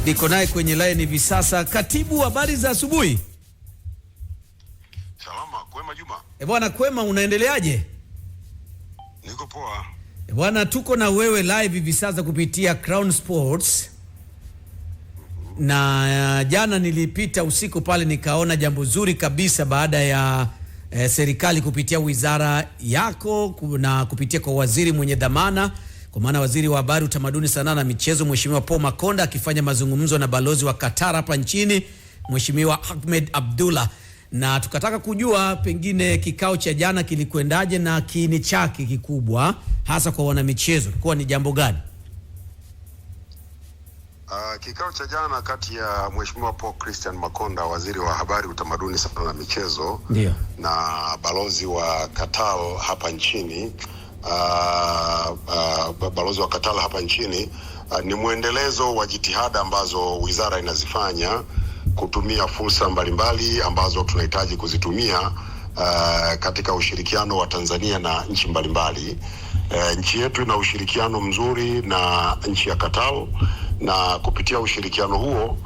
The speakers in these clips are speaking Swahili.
Niko naye kwenye line hivi sasa. Katibu, habari za asubuhi? Salama, kwema Juma. Bwana kwema, unaendeleaje? Niko poa. Bwana, tuko na wewe live hivi sasa kupitia Crown Sports. Na jana nilipita usiku pale nikaona jambo zuri kabisa baada ya serikali kupitia wizara yako na kupitia kwa waziri mwenye dhamana, kwa maana waziri wa habari, utamaduni, sanaa na michezo, Mheshimiwa Paul Makonda, akifanya mazungumzo na balozi wa Qatar hapa nchini, Mheshimiwa Ahmed Abdullah. Na tukataka kujua pengine kikao cha jana kilikwendaje na kiini chake kikubwa hasa kwa wanamichezo kwa ni jambo gani? Kikao cha jana kati ya Mheshimiwa Paul Christian Makonda, waziri wa habari, utamaduni, sanaa na michezo, ndio, na balozi wa Qatar hapa nchini, balozi wa Qatar hapa nchini, ni mwendelezo wa jitihada ambazo wizara inazifanya kutumia fursa mbalimbali ambazo tunahitaji kuzitumia katika ushirikiano wa Tanzania na nchi mbalimbali. Nchi yetu ina ushirikiano mzuri na nchi ya Qatar, na kupitia ushirikiano huo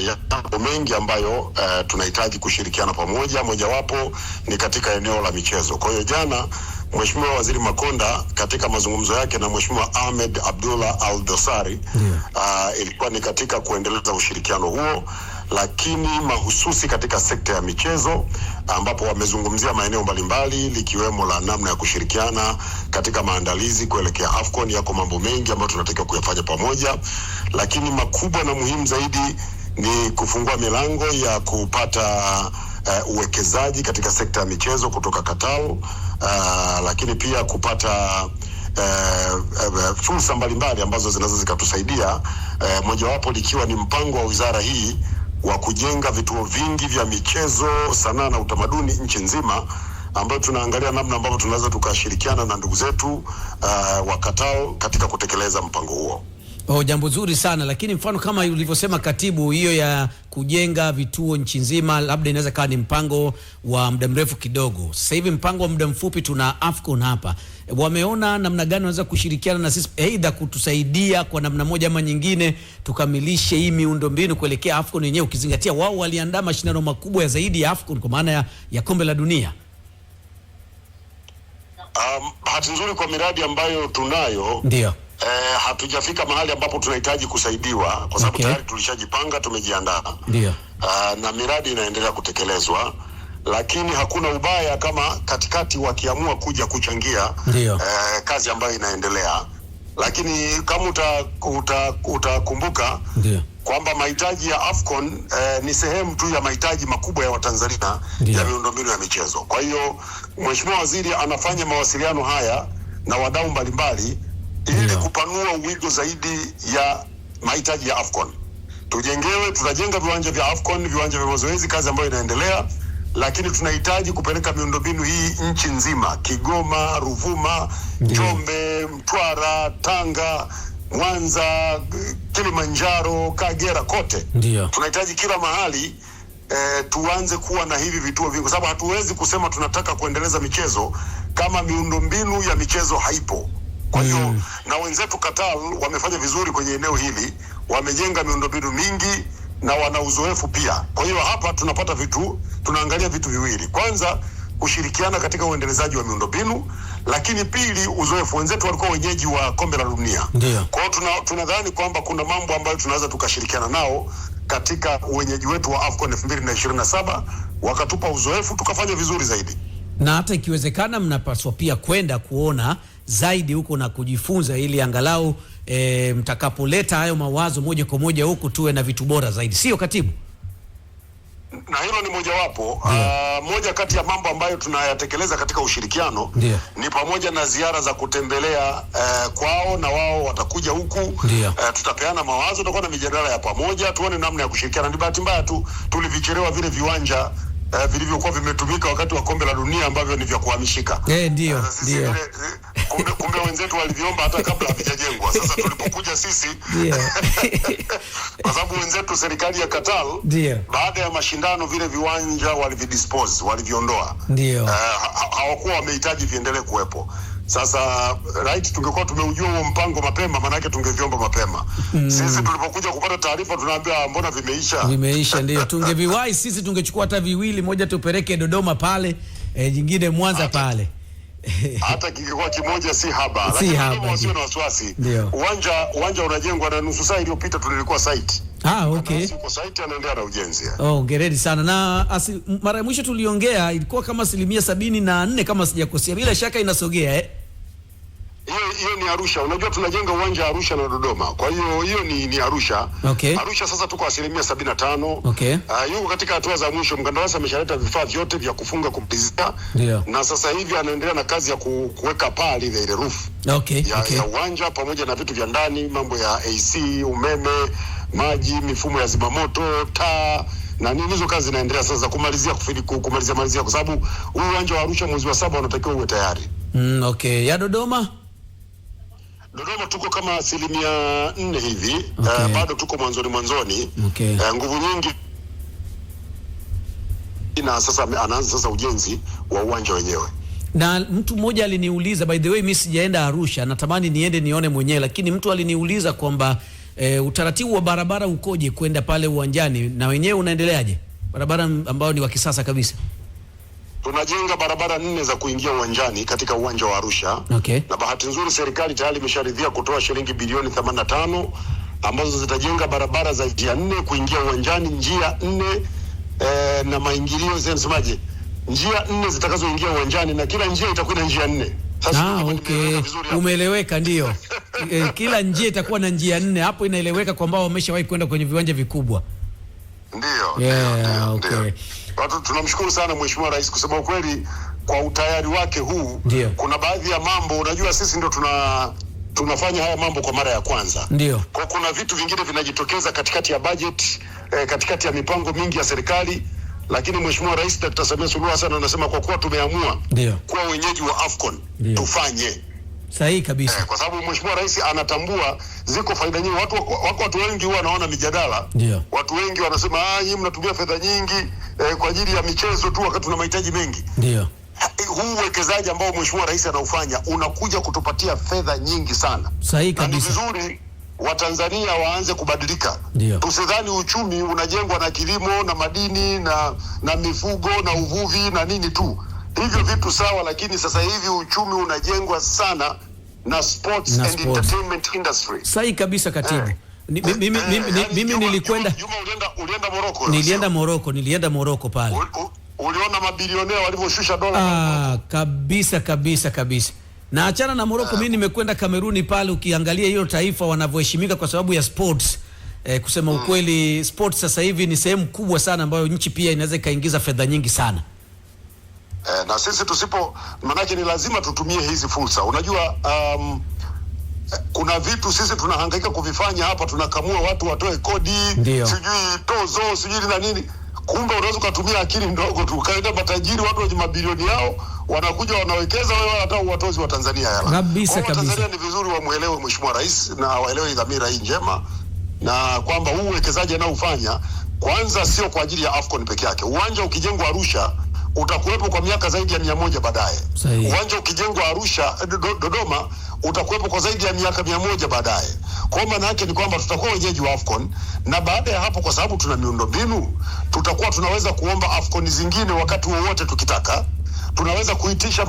yapo mengi ambayo tunahitaji kushirikiana pamoja. Mojawapo ni katika eneo la michezo. Kwa hiyo jana Mheshimiwa Waziri Makonda katika mazungumzo yake na Mheshimiwa Ahmed Abdullah Al-Dosari ilikuwa ni katika kuendeleza ushirikiano huo, lakini mahususi katika sekta ya michezo, ambapo wamezungumzia maeneo mbalimbali likiwemo la namna ya kushirikiana katika maandalizi kuelekea AFCON. Yako mambo mengi ambayo tunatakiwa kuyafanya pamoja, lakini makubwa na muhimu zaidi ni kufungua milango ya kupata uwekezaji katika sekta ya michezo kutoka Qatar, lakini pia kupata fursa mbalimbali ambazo zinaweza zikatusaidia, mojawapo likiwa ni mpango wa wizara hii wa kujenga vituo vingi vya michezo, sanaa na utamaduni nchi nzima, ambayo tunaangalia namna ambavyo tunaweza tukashirikiana na ndugu zetu wa Qatar katika kutekeleza mpango huo. Jambo zuri sana, lakini mfano kama ulivyosema katibu, hiyo ya kujenga vituo nchi nzima labda inaweza kawa ni mpango wa muda mrefu kidogo. Sasa hivi mpango wa muda mfupi, tuna AFCON hapa. Wameona namna gani wanaweza kushirikiana na sisi, aidha kutusaidia kwa namna moja ama nyingine tukamilishe hii miundombinu kuelekea AFCON yenyewe, ukizingatia wao waliandaa mashindano makubwa ya zaidi ya AFCON kwa maana ya kombe la dunia? Bahati nzuri kwa miradi ambayo tunayo, ndio hatujafika mahali ambapo tunahitaji kusaidiwa, kwa sababu tayari tulishajipanga, tumejiandaa. Ndio. Na miradi inaendelea kutekelezwa, lakini hakuna ubaya kama katikati wakiamua kuja kuchangia kazi ambayo inaendelea. Lakini kama utakumbuka kwamba mahitaji ya AFCON ni sehemu tu ya mahitaji makubwa ya Watanzania ya miundombinu ya michezo. Kwa hiyo Mheshimiwa Waziri anafanya mawasiliano haya na wadau mbalimbali ili kupanua uwigo zaidi ya mahitaji ya AFCON. Tutajenga viwanja vya AFCON, viwanja vya mazoezi, kazi ambayo inaendelea, lakini tunahitaji kupeleka miundombinu hii nchi nzima: Kigoma, Ruvuma, Njombe, Mtwara, Tanga, Mwanza, Kilimanjaro, Kagera, kote. Tunahitaji kila mahali tuanze kuwa na hivi vituo vingi, kwa sababu hatuwezi kusema tunataka kuendeleza michezo kama miundombinu ya michezo haipo. Kwa hiyo na wenzetu Qatar wamefanya vizuri kwenye eneo hili, wamejenga miundombinu mingi na wana uzoefu pia. Kwa hiyo hapa tunaangalia vitu viwili: kwanza kushirikiana katika uendelezaji wa miundombinu, lakini pili uzoefu. Wenzetu walikuwa wenyeji wa kombe la dunia. Kwa hiyo tunadhani kwamba kuna mambo ambayo tunaweza tukashirikiana nao katika uwenyeji wetu wa AFCON 2027, wakatupa uzoefu tukafanya vizuri zaidi. Na hata ikiwezekana mnapaswa pia kwenda kuona zaidi huko na kujifunza, ili angalau mtakapoleta hayo mawazo moja kwa moja huku tuwe na vitu bora zaidi, sio katibu? Na hilo ni mojawapo. Moja kati ya mambo ambayo tunayatekeleza katika ushirikiano ni pamoja na ziara za kutembelea kwao, na wao watakuja huku. Tutapeana mawazo, tutakuwa na mijadala ya pamoja, tuone namna ya kushirikiana. Ni bahati mbaya tu tulivichelewa vile viwanja vilivyokuwa vimetumika wakati wa kombe la dunia ambavyo ni vya kuhamishika. Ndio. Kumbe wenzetu waliviomba hata kabla havijajengwa. Sasa tulipokuja sisi kwa sababu wenzetu serikali ya Qatar baada ya mashindano vile viwanja walividispose, waliviondoa. Hawakuwa wamehitaji viendelee kuwepo. Sasa right, tungekuwa tumeujua huo mpango mapema, maana yake tungeviomba mapema. Sisi tulipokuja kupata taarifa tunaambia mbona vimeisha. Ndio tungeviwahi sisi, tungechukua hata viwili, moja tupeleke Dodoma pale, jingine Mwanza pale. Hata kingekuwa kimoja si haba. Si haba. Wasio na wasiwasi. Uwanja unajengwa na nusu saa iliyopita tulikuwa site. Okay. Kwa site anaendelea na ujenzi. Geredi sana. Na mara ya mwisho tuliongea ilikuwa kama 74% kama sijakosea. Bila shaka inasogea Hiyo ni Arusha. Unajua tunajenga uwanja Arusha na Dodoma. Kwa hiyo ni Arusha. Okay. Arusha sasa tuko 75%. Okay. Yuko katika hatua za mwisho. Mkandarasi ameshaleta vifaa vyote vya kufunga kumalizia. Na sasa hivi anaendelea na kazi ya kuweka paa ile roof. Ya uwanja pamoja na vitu vya ndani, mambo ya AC, umeme, maji, mifumo ya zimamoto, taa na nini, hizo kazi zinaendelea sasa kumalizia kwa sababu huu uwanja wa Arusha mwezi wa 7 unatakiwa uwe tayari. Ya Dodoma tuko kama 4% hivi. Bado tuko mwanzoni. Nguvu nyingi na sasa anaanza sasa ujenzi wa uwanja wenyewe. Na mtu mmoja aliniuliza, by the way mimi sijaenda Arusha, natamani niende nione mwenyewe, lakini mtu aliniuliza kwamba utaratibu wa barabara ukoje kwenda pale uwanjani, na wenyewe unaendeleaje? Barabara ambao ni wa kisasa kabisa. Tunajenga barabara 4 za kuingia uwanjani katika uwanja wa Arusha. Na bahati nzuri serikali tayari imesharidhia kutoa shilingi bilioni 85 ambazo zitajenga barabara za njia 4 kuingia uwanjani, njia 4 na maingilio zinasemaje? Njia 4 zitakazoingia uwanjani na kila njia itakuwa na njia 4. Sasa umeeleweka ndio. Kila njia itakuwa na njia 4. Hapo inaeleweka kwamba wameshawahi kwenda kwenye viwanja vikubwa. Ndio. Watu tunamshukuru sana Mheshimiwa Rais kwa sababu kweli kwa utayari wake huu. Kuna baadhi ya mambo unajua sisi ndio tunafanya haya mambo kwa mara ya kwanza. Kwa kuna vitu vingine vinajitokeza katikati ya budget, katikati ya mipango mingi ya serikali, lakini Mheshimiwa Rais Dr. Samia Suluhu Hassan anasema kwa kuwa tumeamua kuwa wenyeji wa AFCON tufanye. Sahihi kabisa. Kwa sababu Mheshimiwa Rais anatambua ziko faida nyingi. Watu wengi huwa wanaona mijadala. Watu wengi wanasema hii mnatumia fedha nyingi kwa ajili ya michezo tu wakati tuna mahitaji mengi. Huu uwekezaji ambao Mheshimiwa Rais anaufanya unakuja kutupatia fedha nyingi sana. Sahihi kabisa. Ni vizuri Watanzania waanze kubadilika. Tusidhani uchumi unajengwa na kilimo na madini na mifugo na uvuvi na nini tu. Hivyo vitu sawa, lakini sasa hivi uchumi unajengwa sana na sports and entertainment industry. Sahihi kabisa katibu. Mimi nilikwenda Nilienda Morocco pale. Uliona mabilionea walivyoshusha dola? Kabisa. Na achana na Morocco, mimi nimekwenda Kameruni pale, ukiangalia hiyo taifa wanavyoheshimika kwa sababu ya sports. Kusema ukweli sports sasa hivi ni sehemu kubwa sana ambayo nchi pia inaweza kaingiza fedha nyingi sana. Na sisi manake ni lazima tutumie hizi fursa. Unajua kuna vitu sisi tunahangaika kuvifanya hapa, tunakamua watu watoe kodi, sijui tozo, sijui na nini. Kumbe unaweza kutumia akili ndogo tu kaenda matajiri, watu wenye mabilioni yao wanakuja wanawekeza, wewe hata watozi wa Tanzania hela. Kabisa. Tanzania ni vizuri wamuelewe Mheshimiwa Rais na waelewe dhamira hii njema, na kwamba huu uwekezaji anaofanya kwanza sio kwa ajili ya AFCON peke yake. Uwanja ukijengwa Arusha utakuwepo kwa miaka zaidi ya 100 baadaye. Uwanja ukijengwa Arusha Dodoma utakuwepo kwa zaidi ya miaka 100 baadaye. Kwa maana yake ni kwamba tutakuwa wenyeji wa AFCON, na baada ya hapo kwa sababu tuna miundombinu tutakuwa tunaweza kuomba AFCON zingine wakati wowote tukitaka. Tunaweza kuitisha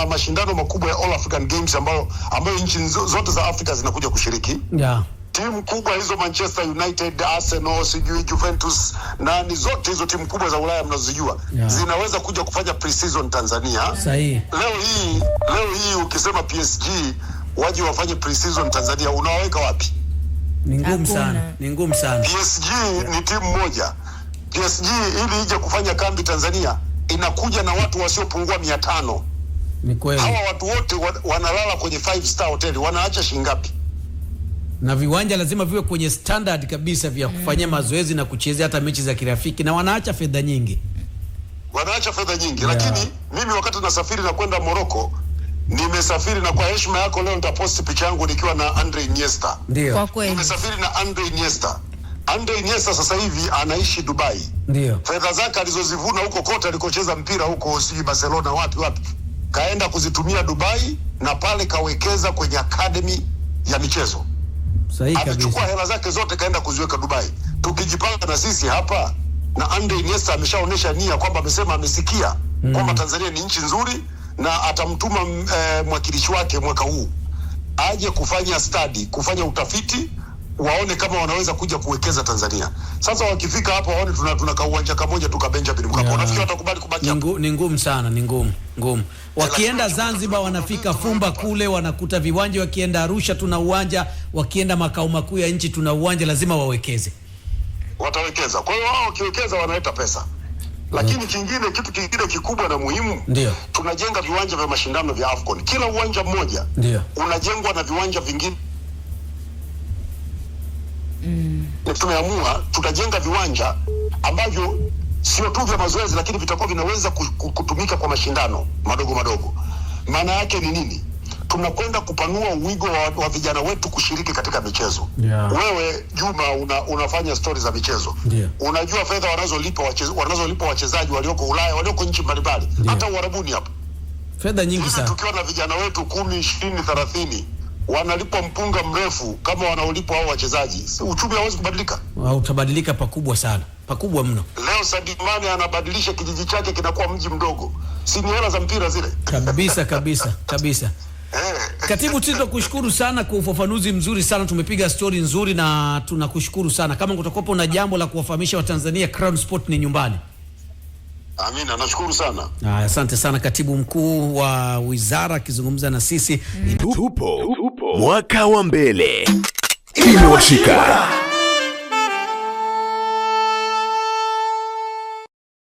mashindano makubwa ya All African Games ambayo nchi zote za Afrika zinakuja kushiriki. Timu kubwa hizo Manchester United, Arsenal, sijui Juventus, na ni zote hizo timu kubwa za Ulaya mnazojua zinaweza kuja kufanya pre-season Tanzania. Sahihi. Leo hii ukisema PSG waje wafanye pre-season Tanzania, unawaweka wapi? Ni ngumu sana. PSG ni timu moja. PSG ili ije kufanya kambi Tanzania inakuja na watu wasiopungua 500. Ni kweli. Hawa watu wote wanalala kwenye 5-star hotel, wanaacha shilingi ngapi? Na viwanja lazima viwe kwenye standard kabisa vya kufanyia mazoezi na kuchezea hata mechi za kirafiki, na wanaacha fedha nyingi. Lakini mimi wakati nasafiri na kwenda Morocco, nimesafiri na kwa heshima yako leo nitaposti picha yangu nikiwa na Andre Iniesta. Kwa kweli. Nimesafiri na Andre Iniesta. Andre Iniesta sasa hivi anaishi Dubai. Fedha zake alizozivuna huko kote alikocheza mpira huko, si Barcelona wapi, kaenda kuzitumia Dubai na pale kawekeza kwenye academy ya michezo. Sahihi kabisa. Amechukua hela zake zote kaenda kuziweka Dubai. Tukijipanga na sisi hapa, na Andre Iniesta ameshaonesha nia kwamba amesema amesikia kwamba Tanzania ni nchi nzuri, na atamtuma mwakilishi wake mwaka huu aje kufanya study, kufanya utafiti, waone kama wanaweza kuja kuwekeza Tanzania. Sasa wakifika hapa waone tuna kauwanja kamoja tu ka Benjamin Mkapa. Unafikiri watakubali kubaki hapo? Ni ngumu sana, ni ngumu. Wakienda Zanzibar wanafika Fumba kule wanakuta viwanja, wakienda Arusha tuna uwanja, wakienda makao makuu ya nchi tuna uwanja, lazima wawekeze. Watawekeza. Kwa hiyo wao wakiwekeza wanaleta pesa. Lakini kitu kingine kikubwa na muhimu, tunajenga viwanja vya mashindano vya AFCON. Kila uwanja mmoja unajengwa na viwanja vingine. Tumeamua tutajenga viwanja ambavyo sio tu vya mazoezi, lakini vitakuwa vinaweza kutumika kwa mashindano madogo. Maana yake ni nini? Tunakwenda kupanua wigo wa vijana wetu kushiriki katika michezo. Wewe Juma unafanya stories za michezo. Unajua fedha wanazolipa wachezaji walioko Ulaya, walioko nchi mbalimbali, hata Uarabuni hapa. Fedha nyingi sana. Tukiwa na vijana wetu 10, 20, 30 wanalipwa mpunga mrefu kama wanaolipwa hao wachezaji, uchumi hauwezi kubadilika. Utabadilika pakubwa sana, pakubwa mno. Leo Sadio Mane anabadilisha kijiji chake kinakuwa mji mdogo. Si ni hela za mpira zile? Kabisa. Katibu, tunakushukuru sana kwa ufafanuzi mzuri sana, tumepiga story nzuri na tunakushukuru sana. Kama kutakuwa na jambo la kuwafahamisha Watanzania, Crown Sport ni nyumbani. Amina, nashukuru sana. Asante sana katibu mkuu wa wizara akizungumza na sisi. Tupo mwaka wa mbele. Imewashika.